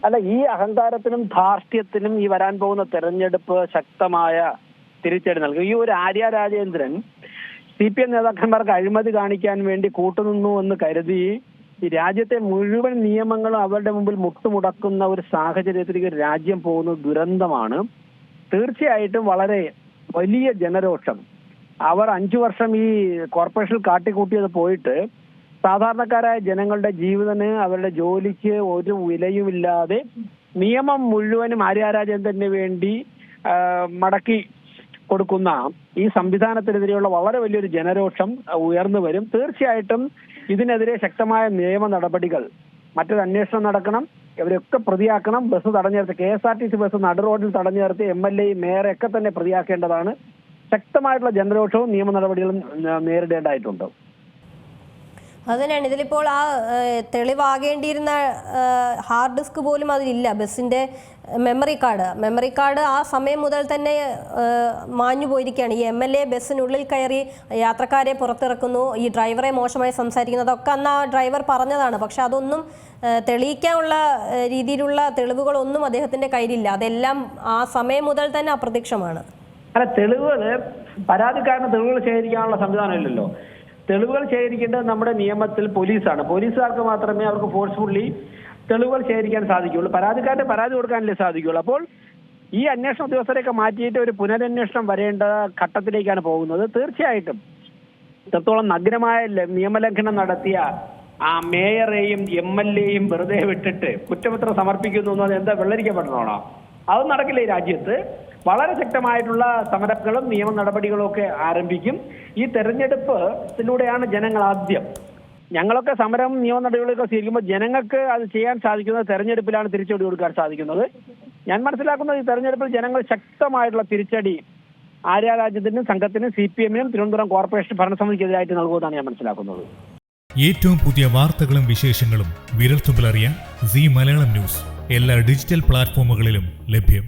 അല്ല, ഈ അഹങ്കാരത്തിനും ധാർഷ്ട്യത്തിനും ഈ വരാൻ പോകുന്ന തെരഞ്ഞെടുപ്പ് ശക്തമായ തിരിച്ചടി നൽകും. ഈ ഒരു ആര്യ രാജേന്ദ്രൻ CPM നേതാക്കന്മാർക്ക് അഴിമതി കാണിക്കാൻ വേണ്ടി കൂട്ടുനിന്നു എന്ന് കരുതി ഈ രാജ്യത്തെ മുഴുവൻ നിയമങ്ങളും അവരുടെ മുമ്പിൽ മുട്ടുമുടക്കുന്ന ഒരു സാഹചര്യത്തിലേക്ക് രാജ്യം പോകുന്നത് ദുരന്തമാണ്. തീർച്ചയായിട്ടും വളരെ വലിയ ജനരോഷം. അവർ 5 വർഷം ഈ കോർപ്പറേഷൻ കാട്ടിക്കൂട്ടിയത് പോയിട്ട് സാധാരണക്കാരായ ജനങ്ങളുടെ ജീവന്, അവരുടെ ജോലിക്ക് ഒരു വിലയുമില്ലാതെ നിയമം മുഴുവനും ആര്യ രാജേന്ദ്രന് വേണ്ടി മടക്കി കൊടുക്കുന്ന ഈ സംവിധാനത്തിനെതിരെയുള്ള വളരെ വലിയൊരു ജനരോഷം ഉയർന്നു വരും. തീർച്ചയായിട്ടും ഇതിനെതിരെ ശക്തമായ നിയമ നടപടികൾ, മറ്റൊരു അന്വേഷണം നടക്കണം, ഇവരൊക്കെ പ്രതിയാക്കണം. ബസ് തടഞ്ഞു നിർത്തി, KSRTC ബസ് നടു റോഡിൽ തടഞ്ഞു നിർത്തി MLA മേയറെ ഒക്കെ തന്നെ പ്രതിയാക്കേണ്ടതാണ്. ശക്തമായിട്ടുള്ള ജനരോഷവും നിയമ നടപടികളും നേരിടേണ്ടതായിട്ടുണ്ട്. അതുതന്നെയാണ് ഇതിലിപ്പോൾ ആ തെളിവാകേണ്ടിയിരുന്ന ഹാർഡ് ഡിസ്ക് പോലും അതിലില്ല. ബസ്സിൻ്റെ മെമ്മറി കാർഡ് ആ സമയം മുതൽ തന്നെ മാഞ്ഞു പോയിരിക്കുകയാണ്. ഈ MLA ബസ്സിനുള്ളിൽ കയറി യാത്രക്കാരെ പുറത്തിറക്കുന്നു, ഈ ഡ്രൈവറെ മോശമായി സംസാരിക്കുന്നു, അതൊക്കെ അന്ന് ആ ഡ്രൈവർ പറഞ്ഞതാണ്. പക്ഷെ അതൊന്നും തെളിയിക്കാനുള്ള രീതിയിലുള്ള തെളിവുകളൊന്നും അദ്ദേഹത്തിൻ്റെ കയ്യിലില്ല. അതെല്ലാം ആ സമയം മുതൽ തന്നെ അപ്രത്യക്ഷമാണ്. അല്ല, തെളിവുകൾ, പരാതിക്കാരന് തെളിവുകൾ ശേഖരിക്കാനുള്ള സംവിധാനമില്ലല്ലോ. തെളിവുകൾ ശേഖരിക്കേണ്ടത് നമ്മുടെ നിയമത്തിൽ പോലീസാണ്. പോലീസുകാർക്ക് മാത്രമേ അവർക്ക് ഫോഴ്സ്ഫുള്ളി തെളിവുകൾ ശേഖരിക്കാൻ സാധിക്കുകയുള്ളൂ. പരാതിക്കാരന് പരാതി കൊടുക്കാനല്ലേ സാധിക്കുകയുള്ളൂ. അപ്പോൾ ഈ അന്വേഷണ ഉദ്യോഗസ്ഥരെയൊക്കെ മാറ്റിയിട്ട് ഒരു പുനരന്വേഷണം വരേണ്ട ഘട്ടത്തിലേക്കാണ് പോകുന്നത്. തീർച്ചയായിട്ടും ഇത്രത്തോളം നഗ്നമായ നിയമലംഘനം നടത്തിയ ആ മേയറെയും MLA വെറുതെ വിട്ടിട്ട് കുറ്റപത്രം സമർപ്പിക്കുന്നു എന്നത് എന്താ വെള്ളരിക്കപ്പെടണോണോ? അത് നടക്കില്ല. ഈ രാജ്യത്ത് വളരെ ശക്തമായിട്ടുള്ള സമരങ്ങളും നിയമ നടപടികളും ഒക്കെ ആരംഭിക്കും. ഈ തെരഞ്ഞെടുപ്പിലൂടെയാണ് ജനങ്ങൾ ആദ്യം, ഞങ്ങളൊക്കെ സമരം നിയമ നടപടികളൊക്കെ സ്വീകരിക്കുമ്പോൾ ജനങ്ങൾക്ക് അത് ചെയ്യാൻ സാധിക്കുന്നത് തെരഞ്ഞെടുപ്പിലാണ് തിരിച്ചടി കൊടുക്കാൻ സാധിക്കുന്നത്. ഞാൻ മനസ്സിലാക്കുന്നത് ഈ തെരഞ്ഞെടുപ്പിൽ ജനങ്ങൾ ശക്തമായിട്ടുള്ള തിരിച്ചടി ആര്യ രാജേന്ദ്രനും സംഘത്തിനും CPM-നും തിരുവനന്തപുരം കോർപ്പറേഷൻ ഭരണസമിതിക്കെതിരായിട്ട് നൽകുമെന്നാണ് ഞാൻ മനസ്സിലാക്കുന്നത്. ഏറ്റവും പുതിയ വാർത്തകളും വിശേഷങ്ങളും വിരൽത്തുമ്പിലറിയാൻ Zee മലയാളം ന്യൂസ് എല്ലാ ഡിജിറ്റൽ പ്ലാറ്റ്ഫോമുകളിലും ലഭ്യം.